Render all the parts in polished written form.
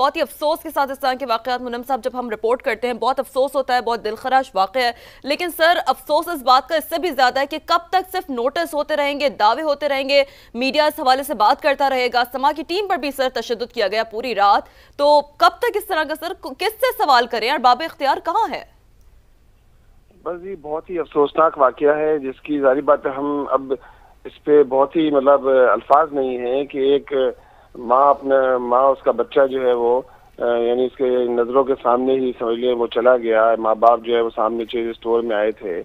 بہت ہی افسوس کے ساتھ اس طرح کے واقعات منم صاحب جب ہم رپورٹ کرتے ہیں بہت افسوس ہوتا ہے، بہت دل خراش واقعہ ہے، لیکن سر افسوس اس بات کا اس سے بھی زیادہ ہے کہ کب تک صرف نوٹس ہوتے رہیں گے، دعوے ہوتے رہیں گے، میڈیا اس حوالے سے بات کرتا رہے گا، سما کی ٹیم پر بھی سر تشدد کیا گیا پوری رات، تو کب تک اس طرح کا سر کس سے سوال کریں اور باب اختیار کہاں ہے؟ بس یہ بہت ہی افسوسناک واقعہ ہے جس کی ظاہری بات ہے ہم اب اس پہ بہت ہی مطلب الفاظ نہیں ہیں کہ ایک ماں اس کا بچہ جو ہے وہ یعنی اس کے نظروں کے سامنے ہی سمجھ لیں وہ چلا گیا، ماں باپ جو ہے وہ سامنے چیز اسٹور میں آئے تھے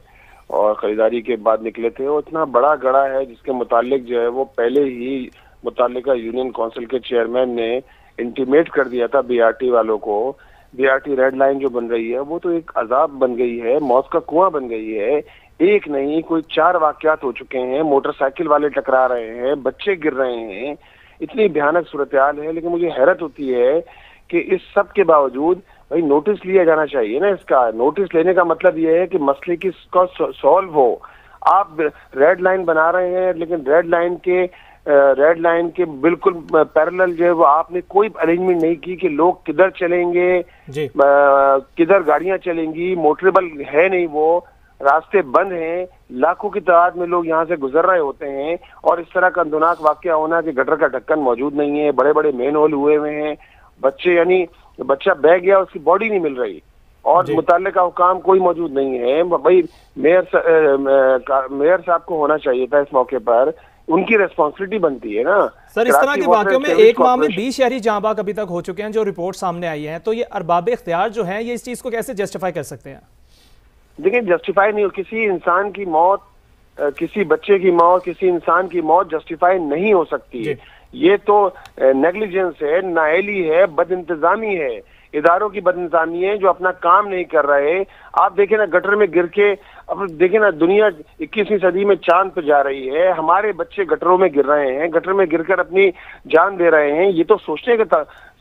اور خریداری کے بعد نکلے تھے، وہ اتنا بڑا گڑا ہے جس کے متعلق جو ہے وہ پہلے ہی متعلقہ یونین کونسل کے چیئرمین نے انٹیمیٹ کر دیا تھا بی آر ٹی والوں کو۔ B R T red line جو بن رہی ہے وہ تو ایک عذاب بن گئی ہے، موت کا کنواں بن گئی ہے، ایک نہیں کوئی 4 واقعات ہو چکے ہیں، موٹر سائیکل والے ٹکرا رہے ہیں، بچے گر رہے ہیں، اتنی بھیانک صورتحال ہے۔ لیکن مجھے حیرت ہوتی ہے کہ اس سب کے باوجود بھائی نوٹس لیا جانا چاہیے نا، اس کا نوٹس لینے کا مطلب یہ ہے کہ مسئلے کی سولو ہو۔ آپ ریڈ لائن بنا رہے ہیں لیکن ریڈ لائن کے بالکل پیرلل جو ہے وہ آپ نے کوئی ارینجمنٹ نہیں کی کہ لوگ کدھر چلیں گے، کدھر گاڑیاں چلیں گی، موٹریبل ہے نہیں، وہ راستے بند ہیں، لاکھوں کی تعداد میں لوگ یہاں سے گزر رہے ہوتے ہیں اور اس طرح کا اندوناک واقعہ ہونا کہ گٹر کا ڈھکن موجود نہیں ہے، بڑے بڑے مین ہول ہوئے ہوئے ہیں، بچے یعنی بچہ بہ گیا اس کی باڈی نہیں مل رہی اور متعلقہ حکام کوئی موجود نہیں ہے۔ بھائی میئر صاحب کو ہونا چاہیے تھا اس موقع پر، ان کی ریسپانسبلٹی بنتی ہے نا۔ سر اس طرح کے واقعوں میں ایک ماہ میں 20 شہری جاں بحق ابھی تک ہو چکے ہیں جو رپورٹ سامنے آئی ہیں، تو یہ ارباب اختیار جو ہیں یہ اس چیز کو کیسے جسٹیفائی کر سکتے ہیں؟ دیکھیں جسٹیفائی نہیں ہو، کسی انسان کی موت، کسی بچے کی موت، کسی انسان کی موت جسٹیفائی نہیں ہو سکتی۔ یہ تو نیگلیجنس ہے، نااہلی ہے، بد انتظامی ہے، اداروں کی بد انتظامی ہے جو اپنا کام نہیں کر رہے۔ آپ دیکھیں نا گٹر میں گر کے، اب دیکھیں نا دنیا 21ویں صدی میں چاند پہ جا رہی ہے، ہمارے بچے گٹروں میں گر رہے ہیں، گٹر میں گر کر اپنی جان دے رہے ہیں۔ یہ تو سوچنے کے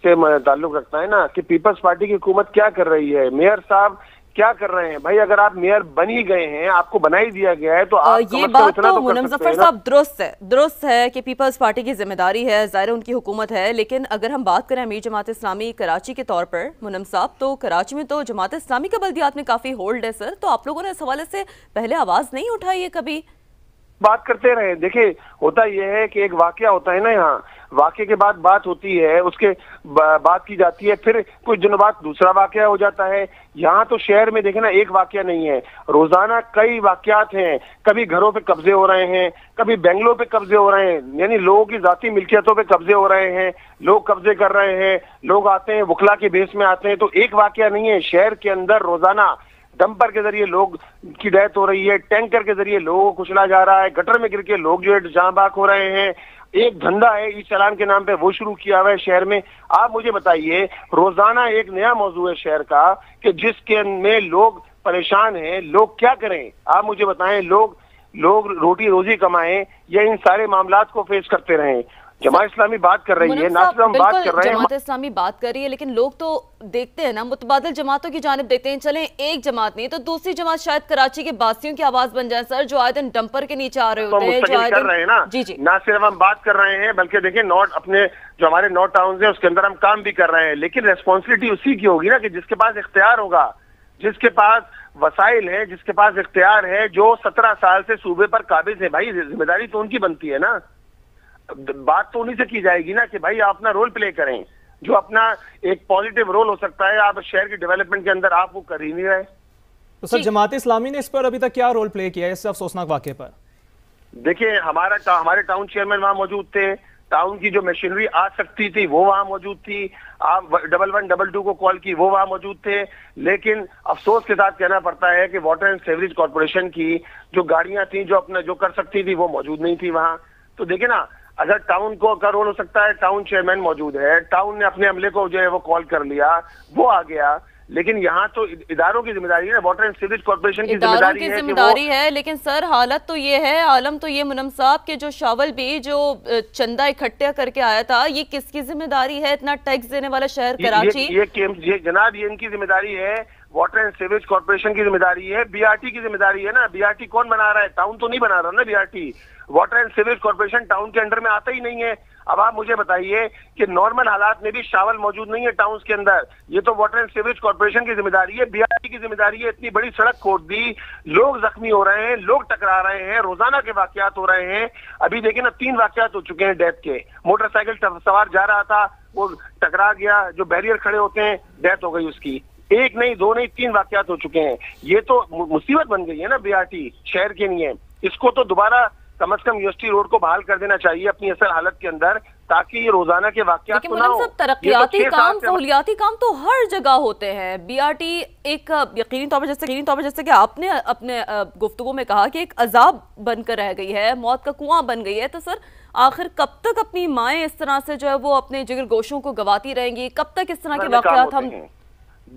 سے تعلق رکھتا ہے نا کہ پیپلز پارٹی کی حکومت کیا کر رہی ہے، میئر صاحب کیا کر رہے ہیں۔ بھائی اگر آپ میئر بن ہی گئے ہیں، آپ کو بنا ہی دیا گیا ہے تو آپ یہ بات تو منم ظفر صاحب درست ہے کہ پیپلز پارٹی کی ذمہ داری ہے، ظاہر ان کی حکومت ہے، لیکن اگر ہم بات کریں امیر جماعت اسلامی کراچی کے طور پر منم صاحب، تو کراچی میں تو جماعت اسلامی کا بلدیات میں کافی ہولڈ ہے سر، تو آپ لوگوں نے اس حوالے سے پہلے آواز نہیں اٹھائی ہے کبھی؟ بات کرتے رہے۔ دیکھیں ہوتا یہ ہے کہ ایک واقعہ ہوتا ہے نا، یہاں واقعے کے بعد بات ہوتی ہے، اس کے بات کی جاتی ہے، پھر کچھ دنوں بعد دوسرا واقعہ ہو جاتا ہے۔ یہاں تو شہر میں دیکھیں نا ایک واقعہ نہیں ہے، روزانہ کئی واقعات ہیں، کبھی گھروں پہ قبضے ہو رہے ہیں، کبھی بنگلوں پہ قبضے ہو رہے ہیں، یعنی لوگوں کی ذاتی ملکیتوں پہ قبضے ہو رہے ہیں، لوگ قبضے کر رہے ہیں، لوگ آتے ہیں وکلا کے بیس میں آتے ہیں، تو ایک واقعہ نہیں ہے۔ شہر کے اندر روزانہ ڈمپر کے ذریعے لوگ کی ڈیتھ ہو رہی ہے، ٹینکر کے ذریعے لوگوں کو کچلا جا رہا ہے، گٹر میں گر کے لوگ جو ہے جاں بحق ہو رہے ہیں۔ ایک دھندا ہے ای چالان کے نام پہ وہ شروع کیا ہوا ہے شہر میں۔ آپ مجھے بتائیے روزانہ ایک نیا موضوع ہے شہر کا کہ جس کے میں لوگ پریشان ہیں، لوگ کیا کریں؟ آپ مجھے بتائیں، لوگ روٹی روزی کمائیں یا ان سارے معاملات کو فیس کرتے رہیں؟ جماعت اسلامی بات کر رہی ہے، ناصر ہم بات کر رہے ہیں، جماعت اسلامی بات کر رہی ہے، لیکن لوگ تو دیکھتے ہیں نا متبادل جماعتوں کی جانب دیکھتے ہیں، چلیں ایک جماعت نہیں تو دوسری جماعت شاید کراچی کے باسیوں کی آواز بن جائے سر، جو آئے دن ڈمپر کے نیچے آ رہے ہوتے ہیں، جو آئے دن جی نہ صرف ہم بات کر رہے ہیں بلکہ دیکھیں اپنے جو ہمارے 9 ٹاؤنز ہیں اس کے اندر ہم کام بھی کر رہے ہیں، لیکن ریسپانسبلٹی اسی کی ہوگی نا کہ جس کے پاس اختیار ہوگا، جس کے پاس وسائل ہے، جس کے پاس اختیار ہے، جو 17 سال سے صوبے پر قابض ہے۔ بھائی ذمہ داری تو ان کی بنتی ہے نا، بات تو انہیں سے کی جائے گی نا کہ بھائی آپ اپنا رول پلے کریں، جو اپنا ایک پازیٹیو رول ہو سکتا ہے آپ شہر کی ڈیولپمنٹ کے اندر، آپ وہ کر ہی نہیں رہے۔ تو سر جماعت اسلامی نے اس پر ابھی تک کیا رول پلے کیا ہے اس افسوسناک واقعے پر؟ دیکھیں ہمارے ٹاؤن چیئرمین وہاں موجود تھے، ٹاؤن کی جو مشینری آ سکتی تھی وہ وہاں موجود تھی، آپ 1122 کو کال کی وہ وہاں موجود تھے، لیکن افسوس کے ساتھ کہنا پڑتا ہے کہ واٹر اینڈ سیوریج کارپوریشن کی جو گاڑیاں تھیں جو کر سکتی تھی وہ موجود نہیں تھی وہاں۔ تو دیکھیں نا اگر ٹاؤن کو کا رول ہو سکتا ہے، ٹاؤن چیئرمین موجود ہے، ٹاؤن نے اپنے عملے کو جو ہے وہ کال کر لیا، وہ آ گیا، لیکن یہاں تو اداروں کی ذمہ داری ہے، واٹر اینڈ سیوریج کارپوریشن کی ذمہ داری ہے لیکن سر حالت تو یہ ہے، عالم تو یہ منم صاحب کہ جو شاول بھی جو چندہ اکٹھا کر کے آیا تھا، یہ کس کی ذمہ داری ہے؟ اتنا ٹیکس دینے والا شہر کراچی، یہ جناب یہ ان کی ذمہ داری ہے، واٹر اینڈ سیوریج کارپوریشن کی ذمہ داری ہے، بی آر ٹی کی ذمہ داری ہے نا۔ بی آر ٹی کون بنا رہا ہے؟ ٹاؤن تو نہیں بنا رہا نا B R T. Water and sewerage corporation town کے انڈر میں آتا ہی نہیں ہے۔ اب آپ مجھے بتائیے کہ نارمل حالات میں بھی شاول موجود نہیں ہے ٹاؤنز کے اندر. یہ تو واٹر اینڈ سیوریج کارپوریشن کی ذمہ داری ہے, BRT کی ذمہ داری ہے. اتنی بڑی سڑک کھود دی, لوگ زخمی ہو رہے ہیں, لوگ ٹکرا رہے ہیں, روزانہ کے واقعات ہو رہے ہیں. ابھی دیکھیں نا 3 واقعات ہو چکے ہیں ڈیتھ کے. موٹر سائیکل سوار جا رہا تھا, وہ ٹکرا گیا, جو بیریئر کھڑے ہوتے ہیں ڈیتھ ہو گئی اس کی. 1 نہیں 2 نہیں 3 واقعات ہو چکے ہیں. یہ تو مصیبت بن گئی ہے نا BRT شہر کے لیے. اس کو تو دوبارہ کم از کم یونیورسٹی روڈ کو بحال کر دینا چاہیے اپنی اصل حالت کے اندر, تاکہ یہ روزانہ کے واقعات نہ ہو. ترقیاتی کام, سہولیاتی کام تو ہر جگہ ہوتے ہیں. BRT ایک یقینی طور پر جیسے کہ آپ نے اپنے گفتگو میں کہا کہ ایک عذاب بن کر رہ گئی ہے, موت کا کنواں بن گئی ہے. تو سر آخر کب تک اپنی مائیں اس طرح سے جو ہے وہ اپنے جگر گوشوں کو گواتی رہیں گی؟ کب تک اس طرح کے واقعات ہم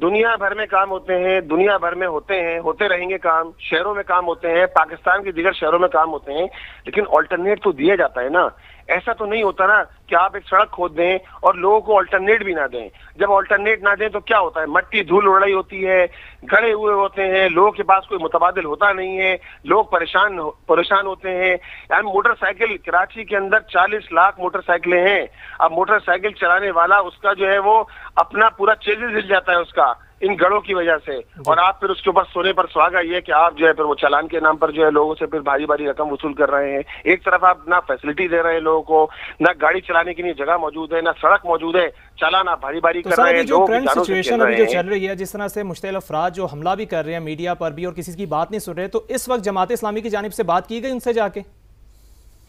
دنیا بھر میں کام ہوتے ہیں, دنیا بھر میں ہوتے ہیں, ہوتے رہیں گے کام, شہروں میں کام ہوتے ہیں, پاکستان کے دیگر شہروں میں کام ہوتے ہیں, لیکن آلٹرنیٹ تو دیا جاتا ہے نا. ایسا تو نہیں ہوتا نا کہ آپ ایک سڑک کھود دیں اور لوگوں کو آلٹرنیٹ بھی نہ دیں. جب آلٹرنیٹ نہ دیں تو کیا ہوتا ہے, مٹی دھول اڑ رہی ہوتی ہے, گھڑے ہوئے ہوتے ہیں, لوگوں کے پاس کوئی متبادل ہوتا نہیں ہے, لوگ پریشان ہوتے ہیں. یعنی موٹر سائیکل کراچی کے اندر 40 لاکھ موٹر سائیکلیں ہیں. اب موٹر سائیکل چلانے والا اس کا جو ہے وہ اپنا پورا چیزز ہل جاتا ہے اس کا ان گڑوں کی وجہ سے, اور آپ پھر اس کے اوپر سونے پر سہاگا یہ کہ آپ جو ہے پھر وہ چالان کے نام پر جو ہے لوگوں سے پھر بھاری بھاری رقم وصول کر رہے ہیں. ایک طرف آپ نہ فیسلٹی دے رہے ہیں لوگوں کو, نہ گاڑی چلانے کے لیے جگہ موجود ہے, نہ سڑک موجود ہے, چالان آپ بھاری بھاری کر رہے ہیں. جو کرنٹ سچویشن ابھی جو چل رہی ہے, جس طرح سے مشتعل افراد جو حملہ بھی کر رہے ہیں میڈیا پر بھی اور کسی کی بات نہیں سن رہے, تو اس وقت جماعت اسلامی کی جانب سے بات کی گئی ان سے جا کے؟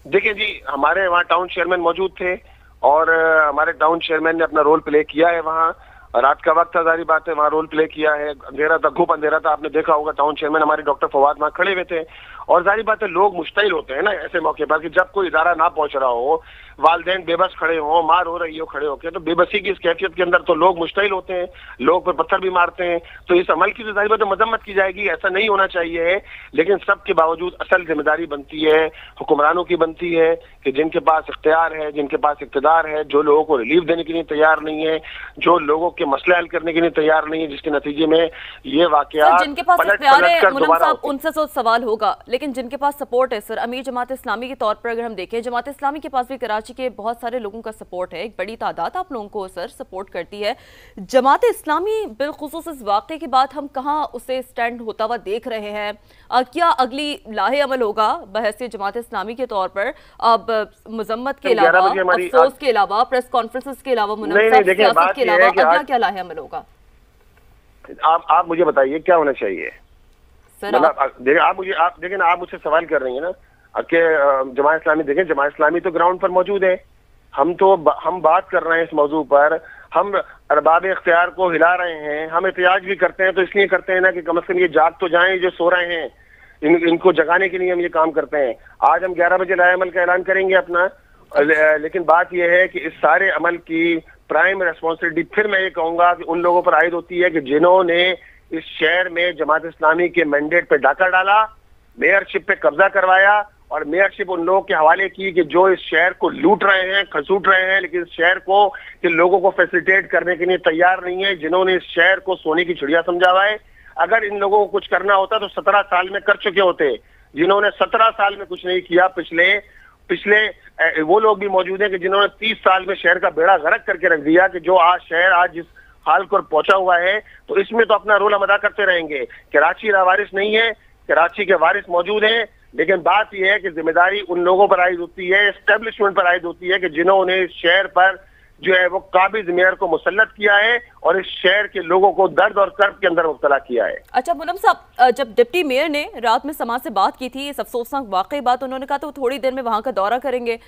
دیکھیں جی, ہمارے وہاں ٹاؤن چیئرمین موجود تھے اور ہمارے ٹاؤن چیئرمین نے اپنا رول پلے کیا ہے. وہاں رات کا وقت تھا, ظاہری بات ہے, وہاں رول پلے کیا ہے. اندھیرا تھا, گھوپ اندھیرا تھا, آپ نے دیکھا ہوگا. ٹاؤن چیئرمین ہمارے ڈاکٹر فواد وہاں کھڑے ہوئے تھے, اور ظاہری بات ہے لوگ مشتعل ہوتے ہیں نا ایسے موقع پر کہ جب کوئی ادارہ نہ پہنچ رہا ہو, والدین بے بس کھڑے ہوں, مار ہو رہی ہو کھڑے ہو کے, تو بے بسی کی اس کیفیت کے اندر تو لوگ مشتعل ہوتے ہیں, لوگ پر پتھر بھی مارتے ہیں. تو اس عمل کی تو ظاہر بات ہے مذمت کی جائے گی, ایسا نہیں ہونا چاہیے. لیکن سب کے باوجود اصل ذمہ داری بنتی ہے حکمرانوں کی, بنتی ہے کہ جن کے پاس اختیار ہے, جن کے پاس اقتدار ہے, جو لوگوں کو ریلیف دینے کے لیے تیار نہیں ہے, جو لوگوں کے مسئلے حل کرنے کے لیے تیار نہیں ہے, جس کے نتیجے میں یہ واقعات جن کے پاس اختیار ہے منم صاحب ان سے سوال ہوگا, لیکن جن کے پاس سپورٹ ہے سر, امیر جماعت اسلامی کے طور پر اگر ہم دیکھیں, جماعت اسلامی کے پاس بھی کراچی کے بہت سارے لوگوں کا سپورٹ ہے, ایک بڑی تعداد آپ لوگوں کو سر سپورٹ کرتی ہے. جماعت اسلامی بالخصوص اس واقعے کے بعد ہم کہاں اسے سٹینڈ ہوتا ہوا دیکھ رہے ہیں؟ کیا اگلی لاہے عمل ہوگا بحیثیت جماعت اسلامی کے طور پر؟ اب مذمت کے علاوہ, افسوس کے علاوہ, پریس کانفرنسز کے علیہ منم صاحب, سیاست کے علاوہ اگلا کیا لاہے عمل ہوگا؟ آپ مجھے بتائیے کیا ہونا چاہیے. آپ مجھ سے سوال کر رہی ہیں نا کہ جماعت اسلامی, دیکھیں جماعت اسلامی تو گراؤنڈ پر موجود ہے, ہم بات کر رہے ہیں اس موضوع پر, ہم ارباب اختیار کو ہلا رہے ہیں, ہم احتجاج بھی کرتے ہیں تو اس لیے کرتے ہیں نا کہ کم از کم یہ جاگ تو جائیں جو سو رہے ہیں, ان کو جگانے کے لیے ہم یہ کام کرتے ہیں. آج ہم 11 بجے لائحہ عمل کا اعلان کریں گے اپنا, لیکن بات یہ ہے کہ اس سارے عمل کی پرائم ریسپانسبلٹی پھر میں یہ کہوں گا کہ ان لوگوں پر عائد ہوتی ہے کہ جنہوں نے اس شہر میں جماعت اسلامی کے مینڈیٹ پہ ڈاکہ ڈالا, میئرشپ پہ قبضہ کروایا, اور میئرشپ ان لوگوں کے حوالے کی کہ جو اس شہر کو لوٹ رہے ہیں, کھسوٹ رہے ہیں, لیکن اس شہر کو کہ لوگوں کو فیسیلیٹیٹ کرنے کے لیے تیار نہیں ہے, جنہوں نے اس شہر کو سونے کی چڑیا سمجھا ہوا ہے. اگر ان لوگوں کو کچھ کرنا ہوتا تو 17 سال میں کر چکے ہوتے, جنہوں نے 17 سال میں کچھ نہیں کیا. پچھلے وہ لوگ بھی موجود ہیں کہ جنہوں نے 30 سال میں شہر کا بیڑا غرق کر کے رکھ دیا, کہ جو شہر آج جس حال کو پہنچا ہوا ہے, تو اس میں تو اپنا رول ہم ادا کرتے رہیں گے. کراچی لاوارث نہیں ہے, کراچی کے وارث موجود ہیں, لیکن بات یہ ہے کہ ذمہ داری ان لوگوں پر عائد ہوتی ہے, اسٹیبلشمنٹ پر عائد ہوتی ہے کہ جنہوں نے اس شہر پر جو ہے وہ قابض میئر کو مسلط کیا ہے اور اس شہر کے لوگوں کو درد اور کرب کے اندر مبتلا کیا ہے. اچھا منم صاحب, جب ڈپٹی میئر نے رات میں سماج سے بات کی تھی, اس افسوسناک واقعی بات انہوں نے کہا تو وہ تھوڑی دیر میں وہاں کا دورہ کریں گے,